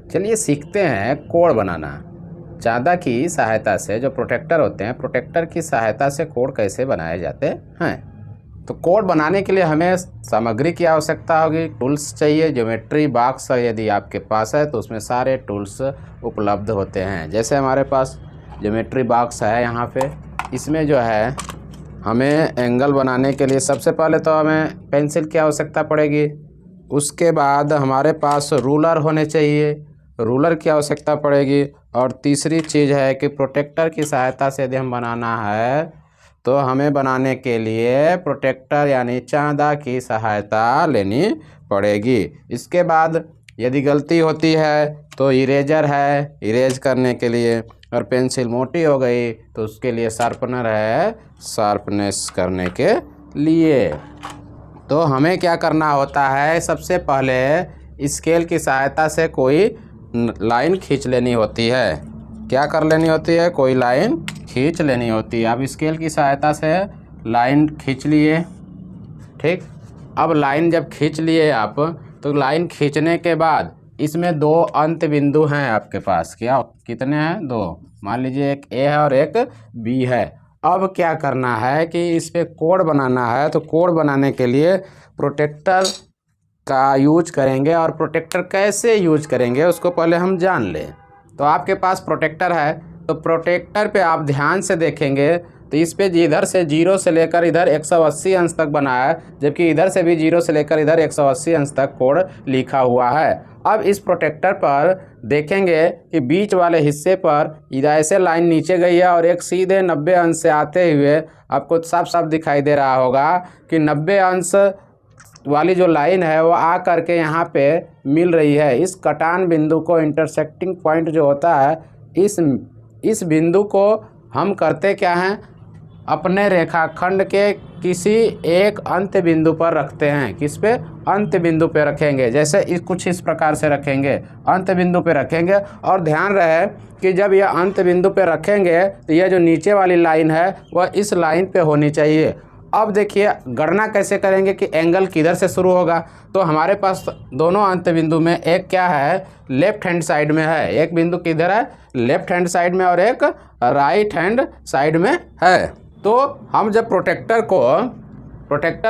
चलिए सीखते हैं कोड बनाना। चांदा की सहायता से, जो प्रोटेक्टर होते हैं, प्रोटेक्टर की सहायता से कोड कैसे बनाए जाते हैं। तो कोड बनाने के लिए हमें सामग्री की आवश्यकता होगी, टूल्स चाहिए। ज्योमेट्री बॉक्स यदि आपके पास है तो उसमें सारे टूल्स उपलब्ध होते हैं। जैसे हमारे पास ज्योमेट्री बॉक्स है यहाँ पे, इसमें जो है हमें एंगल बनाने के लिए सबसे पहले तो हमें पेंसिल की आवश्यकता पड़ेगी। उसके बाद हमारे पास रूलर होने चाहिए, रूलर की आवश्यकता पड़ेगी। और तीसरी चीज़ है कि प्रोटेक्टर की सहायता से यदि हम बनाना है तो हमें बनाने के लिए प्रोटेक्टर यानी चांदा की सहायता लेनी पड़ेगी। इसके बाद यदि गलती होती है तो इरेजर है इरेज करने के लिए, और पेंसिल मोटी हो गई तो उसके लिए शार्पनर है शार्पनेस करने के लिए। तो हमें क्या करना होता है, सबसे पहले स्केल की सहायता से कोई लाइन खींच लेनी होती है। क्या कर लेनी होती है, कोई लाइन खींच लेनी होती है। अब स्केल की सहायता से लाइन खींच लिए, ठीक। अब लाइन जब खींच लिए आप, तो लाइन खींचने के बाद इसमें दो अंत बिंदु हैं आपके पास। क्या कितने हैं, दो। मान लीजिए एक ए है और एक बी है। अब क्या करना है कि इस पे कोड बनाना है। तो कोड बनाने के लिए प्रोटेक्टर का यूज करेंगे, और प्रोटेक्टर कैसे यूज करेंगे उसको पहले हम जान लें। तो आपके पास प्रोटेक्टर है, तो प्रोटेक्टर पे आप ध्यान से देखेंगे तो इस पे इधर से 0 से लेकर इधर 180 अंश तक बना है, जबकि इधर से भी 0 से लेकर इधर 180 अंश तक कोड लिखा हुआ है। अब इस प्रोटेक्टर पर देखेंगे कि बीच वाले हिस्से पर इधर ऐसे लाइन नीचे गई है और एक सीधे 90 अंश से आते हुए आपको साफ साफ दिखाई दे रहा होगा कि 90 अंश वाली जो लाइन है वो आ करके यहाँ पे मिल रही है। इस कटान बिंदु को, इंटरसेक्टिंग पॉइंट जो होता है, इस बिंदु को हम करते क्या हैं, अपने रेखाखंड के किसी एक अंत बिंदु पर रखते हैं। किस पे, अंत बिंदु पे रखेंगे। जैसे कुछ इस प्रकार से रखेंगे, अंत बिंदु पे रखेंगे। और ध्यान रहे कि जब यह अंत बिंदु पे रखेंगे तो यह जो नीचे वाली लाइन है वह इस लाइन पे होनी चाहिए। अब देखिए गणना कैसे करेंगे कि एंगल किधर से शुरू होगा। तो हमारे पास दोनों अंत बिंदु में एक क्या है, लेफ्ट हैंड साइड में है। एक बिंदु किधर है, लेफ्ट हैंड साइड में, और एक राइट हैंड साइड में है। तो हम जब प्रोटेक्टर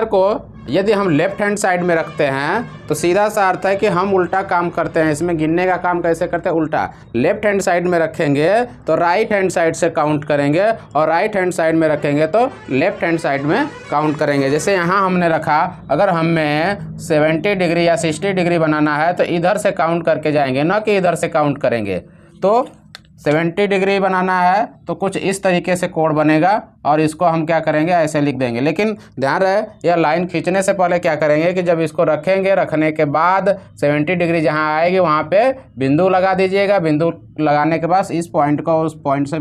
को यदि हम लेफ्ट हैंड साइड में रखते हैं तो सीधा सा अर्थ है कि हम उल्टा काम करते हैं। इसमें गिनने का काम कैसे करते हैं, उल्टा। लेफ्ट हैंड साइड में रखेंगे तो राइट हैंड साइड से काउंट करेंगे, और राइट हैंड साइड में रखेंगे तो लेफ्ट हैंड साइड में काउंट करेंगे। जैसे यहाँ हमने रखा, अगर हमें 70 डिग्री या 60 डिग्री बनाना है तो इधर से काउंट करके जाएंगे, ना कि इधर से काउंट करेंगे। तो 70 डिग्री बनाना है तो कुछ इस तरीके से कोड बनेगा, और इसको हम क्या करेंगे, ऐसे लिख देंगे। लेकिन ध्यान रहे, यह लाइन खींचने से पहले क्या करेंगे कि जब इसको रखेंगे, रखने के बाद 70 डिग्री जहाँ आएगी वहाँ पे बिंदु लगा दीजिएगा। बिंदु लगाने के बाद इस पॉइंट को उस पॉइंट से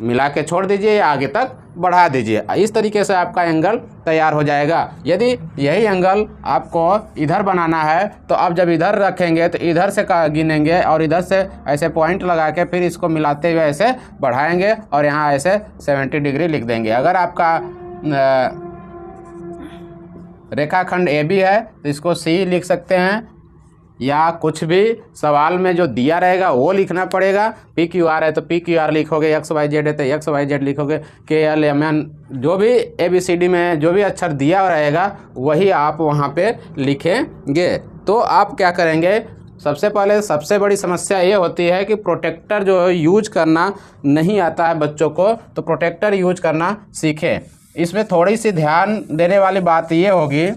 मिला के छोड़ दीजिए या आगे तक बढ़ा दीजिए। इस तरीके से आपका एंगल तैयार हो जाएगा। यदि यही एंगल आपको इधर बनाना है तो आप जब इधर रखेंगे तो इधर से गिनेंगे, और इधर से ऐसे पॉइंट लगा के फिर इसको मिलाते हुए ऐसे बढ़ाएंगे, और यहाँ ऐसे 70 डिग्री लिख देंगे। अगर आपका रेखाखंड ए बी है तो इसको सी लिख सकते हैं, या कुछ भी सवाल में जो दिया रहेगा वो लिखना पड़ेगा। पी क्यू आर है तो पी क्यू आर लिखोगे, एक्स वाई जेड है तो एक्स वाई जेड लिखोगे, के एल एम एन, जो भी ABCD में जो भी अक्षर दिया रहेगा वही आप वहाँ पे लिखेंगे। तो आप क्या करेंगे, सबसे पहले सबसे बड़ी समस्या ये होती है कि प्रोटेक्टर जो यूज करना नहीं आता है बच्चों को, तो प्रोटेक्टर यूज करना सीखें। इसमें थोड़ी सी ध्यान देने वाली बात ये होगी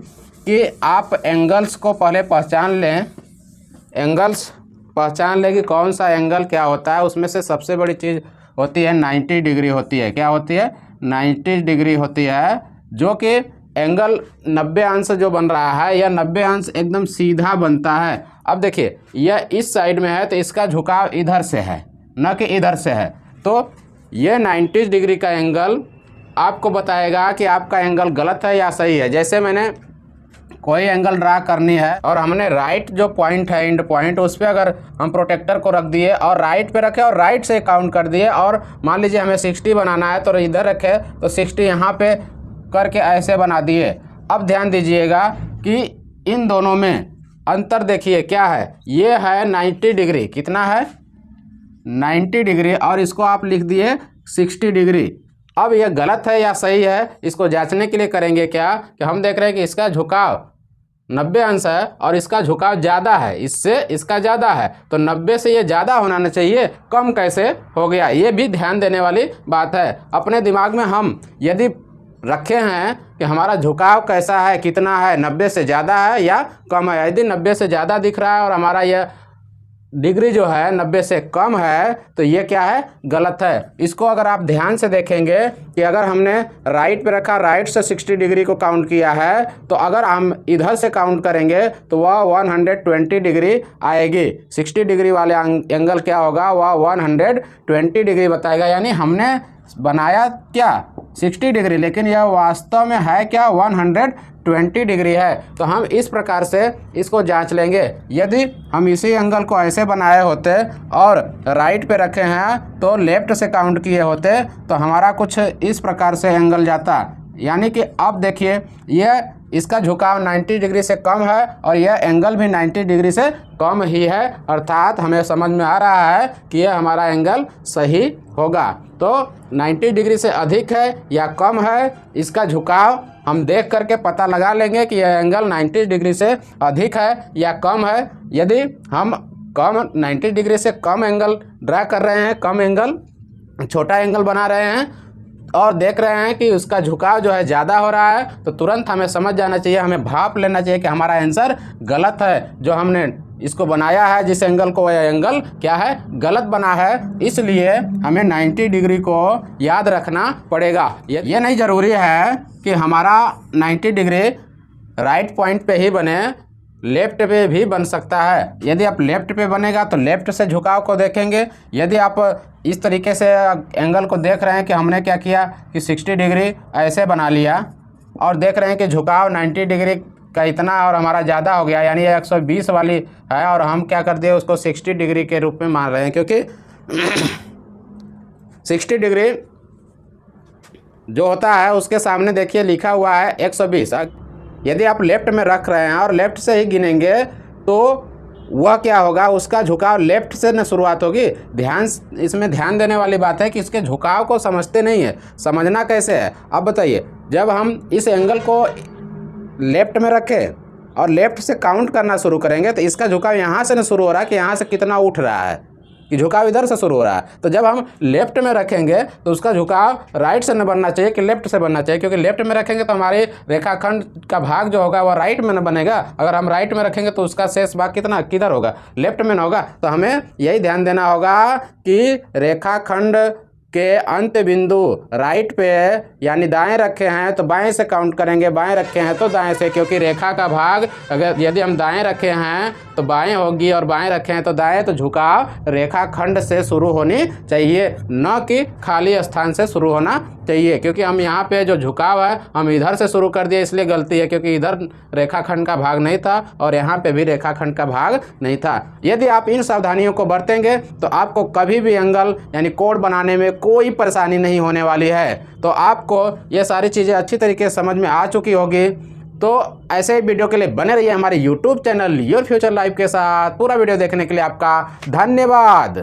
कि आप एंगल्स को पहले पहचान लें। एंगल्स पहचान लें कि कौन सा एंगल क्या होता है। उसमें से सबसे बड़ी चीज़ होती है 90 डिग्री होती है। क्या होती है, 90 डिग्री होती है, जो कि एंगल 90 अंश जो बन रहा है यह 90 अंश एकदम सीधा बनता है। अब देखिए यह इस साइड में है तो इसका झुकाव इधर से है, न कि इधर से है। तो यह 90 डिग्री का एंगल आपको बताएगा कि आपका एंगल गलत है या सही है। जैसे मैंने कोई एंगल ड्रा करनी है और हमने राइट जो पॉइंट है, एंड पॉइंट, उस पर अगर हम प्रोटेक्टर को रख दिए और राइट पे रखे और राइट से काउंट कर दिए, और मान लीजिए हमें 60 बनाना है तो इधर रखे तो 60 यहाँ पे करके ऐसे बना दिए। अब ध्यान दीजिएगा कि इन दोनों में अंतर देखिए क्या है, ये है 90 डिग्री, कितना है 90 डिग्री, और इसको आप लिख दिए 60 डिग्री। अब ये गलत है या सही है, इसको जांचने के लिए करेंगे क्या कि हम देख रहे हैं कि इसका झुकाव 90 अंश है और इसका झुकाव ज़्यादा है, इससे इसका ज़्यादा है, तो 90 से ये ज़्यादा होना चाहिए, कम कैसे हो गया, ये भी ध्यान देने वाली बात है। अपने दिमाग में हम यदि रखे हैं कि हमारा झुकाव कैसा है, कितना है, 90 से ज़्यादा है या कम है। यदि 90 से ज़्यादा दिख रहा है और हमारा यह डिग्री जो है 90 से कम है, तो ये क्या है, गलत है। इसको अगर आप ध्यान से देखेंगे कि अगर हमने राइट पे रखा, राइट से 60 डिग्री को काउंट किया है, तो अगर हम इधर से काउंट करेंगे तो वह 120 डिग्री आएगी। 60 डिग्री वाले एंगल क्या होगा, वह 120 डिग्री बताएगा। यानी हमने बनाया क्या 60 डिग्री, लेकिन यह वास्तव में है क्या 120 डिग्री है। तो हम इस प्रकार से इसको जांच लेंगे। यदि हम इसी एंगल को ऐसे बनाए होते और राइट पे रखे हैं तो लेफ्ट से काउंट किए होते तो हमारा कुछ इस प्रकार से एंगल जाता। यानी कि अब देखिए यह इसका झुकाव 90 डिग्री से कम है और यह एंगल भी 90 डिग्री से कम ही है, अर्थात हमें समझ में आ रहा है कि यह हमारा एंगल सही होगा। तो 90 डिग्री से अधिक है या कम है, इसका झुकाव हम देख करके पता लगा लेंगे कि यह एंगल 90 डिग्री से अधिक है या कम है। यदि हम 90 डिग्री से कम एंगल ड्रा कर रहे हैं, कम एंगल, छोटा एंगल बना रहे हैं और देख रहे हैं कि उसका झुकाव जो है ज़्यादा हो रहा है, तो तुरंत हमें समझ जाना चाहिए, हमें भाप लेना चाहिए कि हमारा आंसर गलत है। जो हमने इसको बनाया है जिस एंगल को, वह एंगल क्या है, गलत बना है। इसलिए हमें 90 डिग्री को याद रखना पड़ेगा। ये नहीं ज़रूरी है कि हमारा 90 डिग्री राइट पॉइंट पे ही बने, लेफ्ट पे भी बन सकता है। यदि आप लेफ्ट पे बनेगा तो लेफ्ट से झुकाव को देखेंगे। यदि आप इस तरीके से एंगल को देख रहे हैं कि हमने क्या किया कि 60 डिग्री ऐसे बना लिया और देख रहे हैं कि झुकाव 90 डिग्री का इतना और हमारा ज़्यादा हो गया, यानी ये 120 वाली है और हम क्या कर दिए उसको 60 डिग्री के रूप में मान रहे हैं, क्योंकि 60 डिग्री जो होता है उसके सामने देखिए लिखा हुआ है 120। यदि आप लेफ्ट में रख रहे हैं और लेफ्ट से ही गिनेंगे तो वह क्या होगा, उसका झुकाव लेफ्ट से न शुरुआत होगी। इसमें ध्यान देने वाली बात है कि इसके झुकाव को समझते नहीं है। समझना कैसे है, अब बताइए। जब हम इस एंगल को लेफ्ट में रखें और लेफ्ट से काउंट करना शुरू करेंगे तो इसका झुकाव यहाँ से न शुरू हो रहा है कि यहाँ से कितना उठ रहा है, कि झुकाव इधर से शुरू हो रहा है। तो जब हम लेफ्ट में रखेंगे तो उसका झुकाव राइट से न बनना चाहिए कि लेफ्ट से बनना चाहिए, क्योंकि लेफ्ट में रखेंगे तो हमारे रेखाखंड का भाग जो होगा वह राइट में न बनेगा। अगर हम राइट में रखेंगे तो उसका शेष भाग किधर होगा, लेफ्ट में न होगा। तो हमें यही ध्यान देना होगा कि रेखाखंड के अंत बिंदु राइट पे यानी दाएं रखे हैं तो बाएं से काउंट करेंगे, बाएं रखे हैं तो दाएं से, क्योंकि रेखा का भाग अगर यदि हम दाएं रखे हैं तो बाएं होगी और बाएं रखे हैं तो दाएं, तो झुकाव रेखाखंड से शुरू होनी चाहिए, न कि खाली स्थान से शुरू होना चाहिए। क्योंकि हम यहाँ पे जो झुकाव है हम इधर से शुरू कर दिए, इसलिए गलती है, क्योंकि इधर रेखाखंड का भाग नहीं था और यहाँ पे भी रेखाखंड का भाग नहीं था। यदि आप इन सावधानियों को बरतेंगे तो आपको कभी भी एंगल यानी कोण बनाने में कोई परेशानी नहीं होने वाली है। तो आपको ये सारी चीज़ें अच्छी तरीके से समझ में आ चुकी होगी। तो ऐसे ही वीडियो के लिए बने रहिए हमारे YouTube channel your future life के साथ। पूरा वीडियो देखने के लिए आपका धन्यवाद।